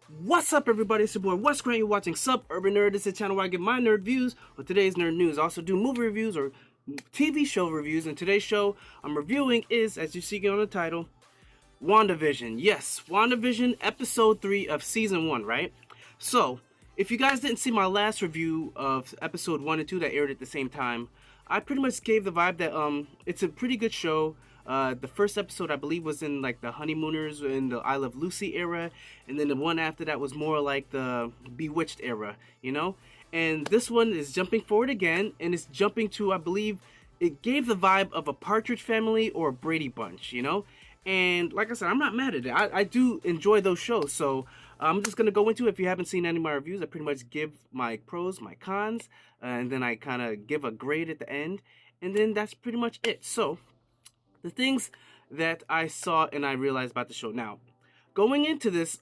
What's up, everybody? It's your boy Wes Grant. You're watching Suburban Nerd. This is a channel where I give my nerd views with today's nerd news. I also do movie reviews or TV show reviews. And today's show I'm reviewing is, as you see on the title, Wandavision. Yes, Wandavision episode 3 of season 1, right? So, if you guys didn't see my last review of episode 1 and 2 that aired at the same time, I pretty much gave the vibe that it's a pretty good show. The first episode, I believe, was in like the Honeymooners in the I Love Lucy era, and then the one after that was more like the Bewitched era, you know? And this one is jumping forward again, and it's jumping to, I believe, it gave the vibe of a Partridge Family or a Brady Bunch, you know? And like I said, I'm not mad at it. I do enjoy those shows, so I'm just gonna go into it. If you haven't seen any of my reviews, I pretty much give my pros, my cons, and then I kind of give a grade at the end, and then that's pretty much it. So the things that I saw and I realized about the show. Now, going into this,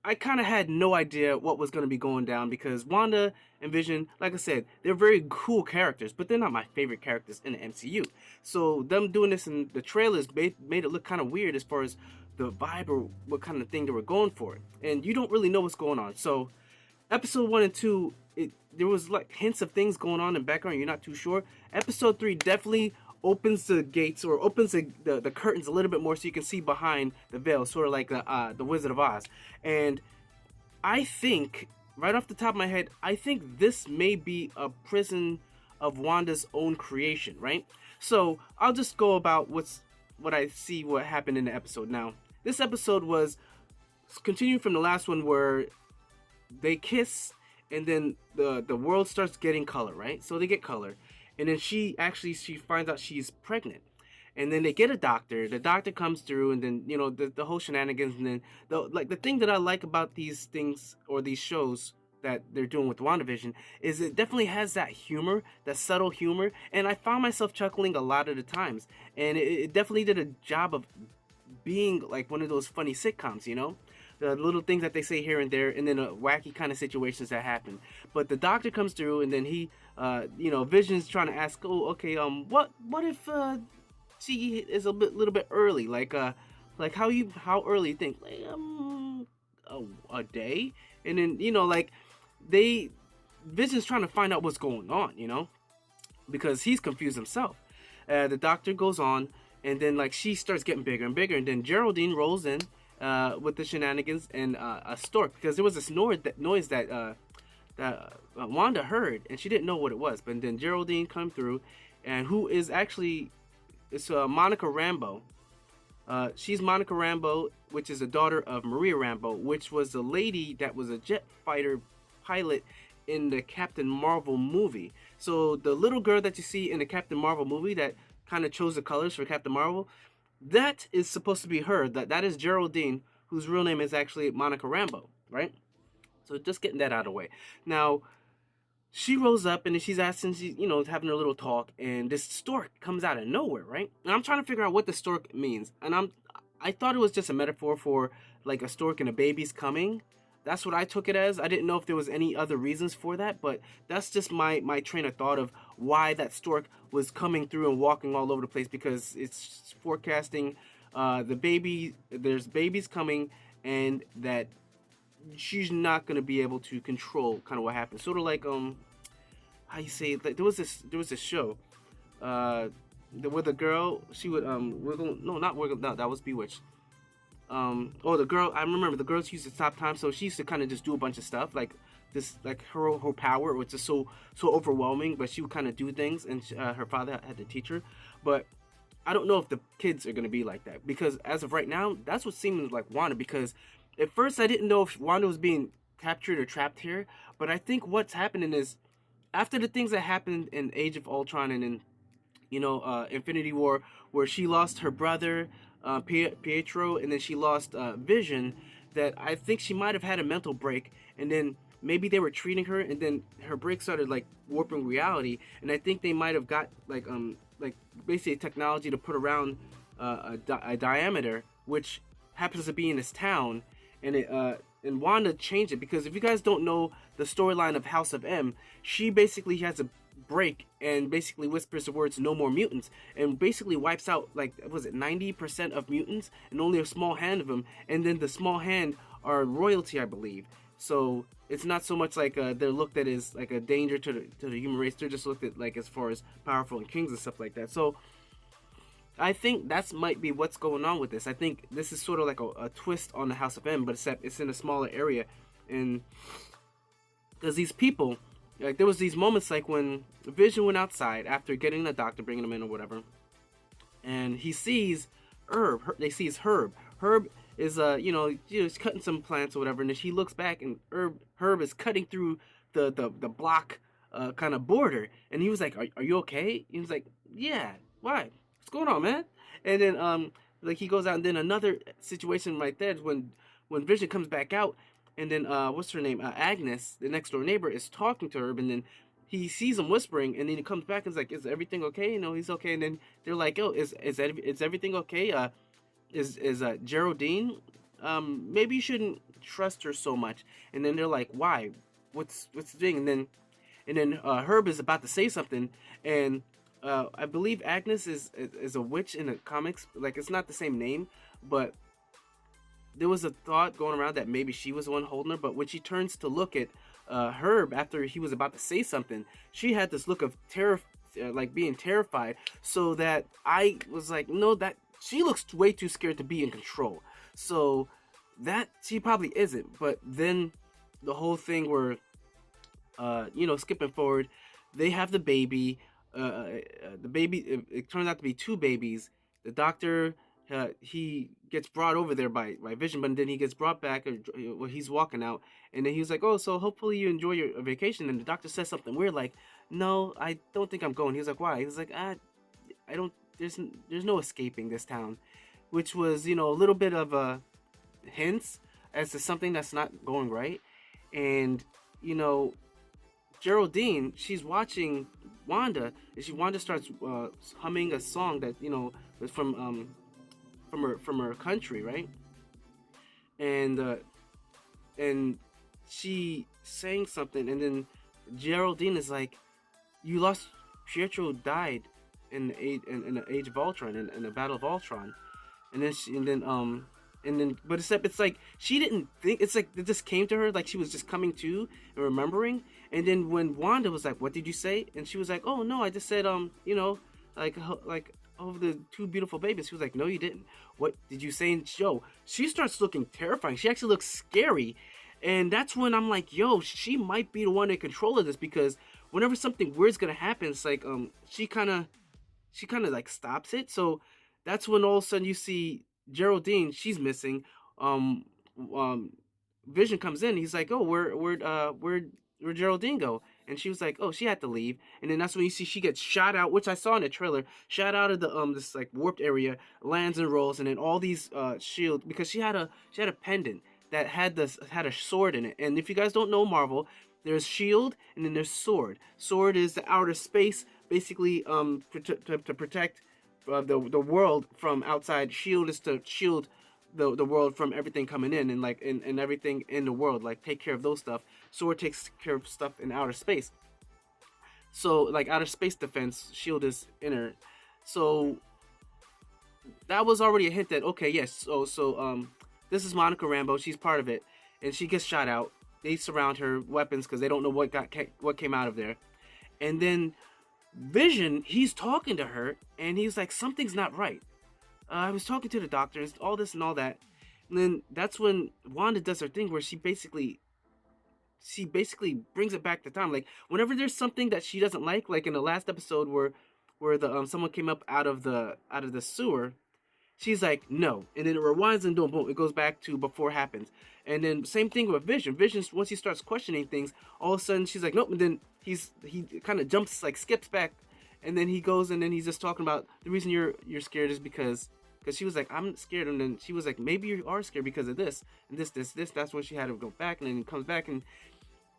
I kind of had no idea what was going to be going down because Wanda and Vision, like I said, they're very cool characters, but they're not my favorite characters in the MCU. So them doing this in the trailers made it look kind of weird as far as the vibe or what kind of thing they were going for. And you don't really know what's going on. So episode 1 and 2, there was like hints of things going on in the background. You're not too sure. Episode 3 definitely opens the gates or opens the curtains a little bit more so you can see behind the veil, sort of like the Wizard of Oz. And I think, right off the top of my head, I think this may be a prison of Wanda's own creation, right? So I'll just go about what I see what happened in the episode. Now, this episode was continuing from the last one where they kiss and then the world starts getting color, right? So they get color. And then she finds out she's pregnant. And then they get a doctor. The doctor comes through, and then the whole shenanigans. And then the thing that I like about these things or these shows that they're doing with WandaVision is it definitely has that humor, that subtle humor. And I found myself chuckling a lot of the times. And it definitely did a job of being like one of those funny sitcoms, you know? The little things that they say here and there, and then wacky kind of situations that happen. But the doctor comes through, and then he, Vision's trying to ask, oh, okay, what if she is little bit early, like how early you think, like a day, and then Vision's trying to find out what's going on, because he's confused himself. The doctor goes on, and then like she starts getting bigger and bigger, and then Geraldine rolls in with the shenanigans and a stork, because there was this noise that Wanda heard, and she didn't know what it was. But then Geraldine come through, and who is actually it's Monica Rambeau. She's Monica Rambeau, which is the daughter of Maria Rambeau, which was the lady that was a jet fighter pilot in the Captain Marvel movie. So the little girl that you see in the Captain Marvel movie that kind of chose the colors for Captain Marvel, that is supposed to be her. That is Geraldine, whose real name is actually Monica Rambeau, right? So just getting that out of the way. Now, she rolls up and she's asking, having a little talk, and this stork comes out of nowhere, right? And I'm trying to figure out what the stork means. And I thought it was just a metaphor for like a stork and a baby's coming. That's what I took it as. I didn't know if there was any other reasons for that, but that's just my train of thought of why that stork was coming through and walking all over the place, because it's forecasting the baby. There's babies coming, and that she's not gonna be able to control kind of what happens. Sort of like how you say, like there was this show where the girl, she would wiggle, no, not wiggle, no, that was Bewitched. The girl, I remember the girls used to stop time, so she used to kind of just do a bunch of stuff like this, like her power was just so overwhelming, but she would kind of do things, and her father had to teach her. But I don't know if the kids are going to be like that, because as of right now, that's what seems like Wanda. Because at first I didn't know if Wanda was being captured or trapped here, but I think what's happening is after the things that happened in Age of Ultron and in Infinity War, where she lost her brother Pietro, and then she lost Vision, that I think she might have had a mental break, and then maybe they were treating her, and then her break started like warping reality, and I think they might have got like basically technology to put around a diameter, which happens to be in this town, and and Wanda changed it, because if you guys don't know the storyline of House of M, she basically has a break and basically whispers the words "no more mutants" and basically wipes out, like, was it 90% of mutants, and only a small hand of them, and then the small hand are royalty, I believe. So it's not so much like they're looked at as like a danger to the human race. They're just looked at like as far as powerful and kings and stuff like that. So I think that's might be what's going on with this. I think this is sort of like a twist on the House of M, but except it's in a smaller area, and because these people, like there was these moments like when Vision went outside after getting the doctor, bringing him in or whatever, and he sees They sees Herb. Herb is he's cutting some plants or whatever, and then he looks back and Herb is cutting through the block kind of border, and he was like, "Are you okay?" He was like, "Yeah, why? What's going on, man?" And then like he goes out, and then another situation right there is when Vision comes back out, and then what's her name? Agnes, the next door neighbor, is talking to Herb, and then he sees him whispering, and then he comes back and is like, "Is everything okay?" He's okay. And then they're like, "Oh, is everything okay? Is Geraldine? Maybe you shouldn't trust her so much." And then they're like, "Why? What's the thing?" And then Herb is about to say something, and I believe Agnes is a witch in the comics. Like it's not the same name, but there was a thought going around that maybe she was the one holding her. But when she turns to look at Herb after he was about to say something, she had this look of terror, like being terrified. So that I was like, no, that she looks way too scared to be in control. So that she probably isn't. But then the whole thing where, skipping forward, they have the baby. The baby, it turns out to be two babies. The doctor, he gets brought over there by Vision, but then he gets brought back. Well, he's walking out, and then he was like, "Oh, so hopefully you enjoy your vacation." And the doctor says something weird, like, "No, I don't think I'm going." He was like, "Why?" He was like, I don't. There's no escaping this town," which was a little bit of a hints as to something that's not going right. And Geraldine, she's watching Wanda, and Wanda starts humming a song that was from her country, right? And she sang something, and then Geraldine is like, "You lost. Pietro died in the Age of Ultron, in the Battle of Ultron," but it's like she didn't think. It's like it just came to her, like she was just coming to and remembering. And then when Wanda was like, "What did you say?" and she was like, "Oh no, I just said like over the two beautiful babies." She was like, "No, you didn't. What did you say?" And she starts looking terrifying. She actually looks scary, and that's when I'm like, "Yo, she might be the one in control of this," because whenever something weird's gonna happen, it's like she kind of like stops it. So that's when all of a sudden you see Geraldine, she's missing. Um, Vision comes in. He's like, "Oh, where'd Geraldine go?" And she was like, "Oh, she had to leave." And then that's when you see she gets shot out, which I saw in the trailer, shot out of the this like warped area, lands and rolls, and then all these shields, because she had a pendant that had a sword in it. And if you guys don't know Marvel, there's shield and then there's sword. Sword is the outer space, basically to protect the world from outside. Shield is to shield the world from everything coming in, and like and everything in the world, like take care of those stuff. Sword takes care of stuff in outer space. So like outer space defense, shield is inner. So that was already a hint that okay, yes. So this is Monica Rambeau. She's part of it, and she gets shot out. They surround her, weapons, because they don't know what came out of there. And then Vision, he's talking to her, and he's like, "Something's not right. I was talking to the doctor, and all this and all that." And then that's when Wanda does her thing, where she basically brings it back to time. Like whenever there's something that she doesn't like in the last episode where the someone came up out of the sewer, she's like, "No," and then it rewinds and boom, it goes back to before it happens. And then same thing with Vision. Vision, once he starts questioning things, all of a sudden she's like, "Nope," and then he kind of jumps, like skips back, and then he goes, and then he's just talking about the reason you're scared is because she was like, "I'm scared," and then she was like, "Maybe you are scared because of this and this. That's when she had to go back, and then he comes back and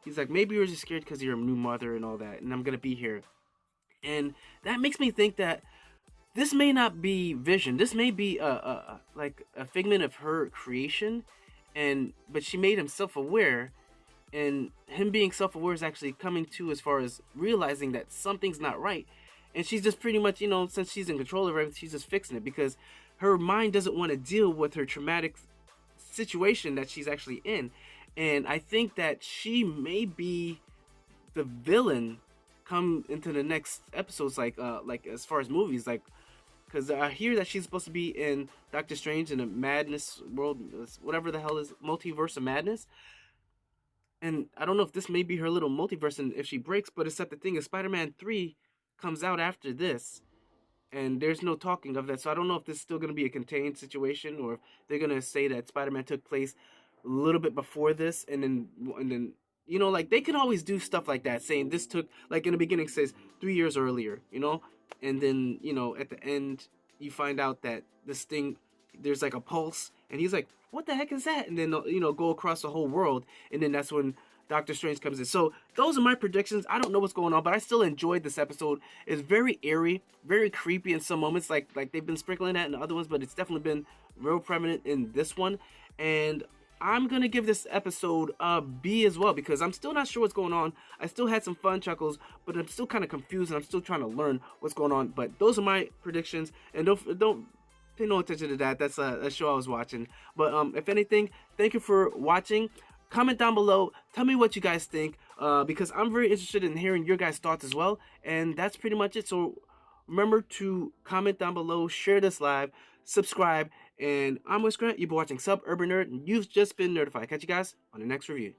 he's like, "Maybe you're just scared because you're a new mother and all that, and I'm gonna be here." And that makes me think that this may not be Vision. This may be like a figment of her creation, but she made him self-aware, and him being self-aware is actually coming to as far as realizing that something's not right, and she's just pretty much since she's in control of everything, she's just fixing it because her mind doesn't want to deal with her traumatic situation that she's actually in. And I think that she may be the villain come into the next episodes, like as far as movies, like, because I hear that she's supposed to be in Doctor Strange in a madness world, whatever the hell is multiverse of madness. And I don't know if this may be her little multiverse and if she breaks, but except the thing is, Spider-Man 3 comes out after this, and there's no talking of that. So I don't know if this is still going to be a contained situation, or if they're going to say that Spider-Man took place a little bit before this, and then like they can always do stuff like that, saying this took, like in the beginning says 3 years earlier, and then at the end you find out that this thing, there's like a pulse, and he's like, what the heck is that? And then go across the whole world, and then that's when Doctor Strange comes in. So those are my predictions. I don't know what's going on, but I still enjoyed this episode. It's very eerie, very creepy in some moments, like they've been sprinkling that in the other ones, but it's definitely been real prominent in this one. And I'm gonna give this episode a B as well, because I'm still not sure what's going on. I still had some fun chuckles, but I'm still kind of confused, and I'm still trying to learn what's going on. But those are my predictions, and don't pay no attention to that. That's a show I was watching. But if anything, thank you for watching. Comment down below. Tell me what you guys think, because I'm very interested in hearing your guys' thoughts as well. And that's pretty much it. So remember to comment down below, share this live, subscribe, and I'm Wes Grant. You've been watching Suburban Nerd, and you've just been nerdified. Catch you guys on the next review.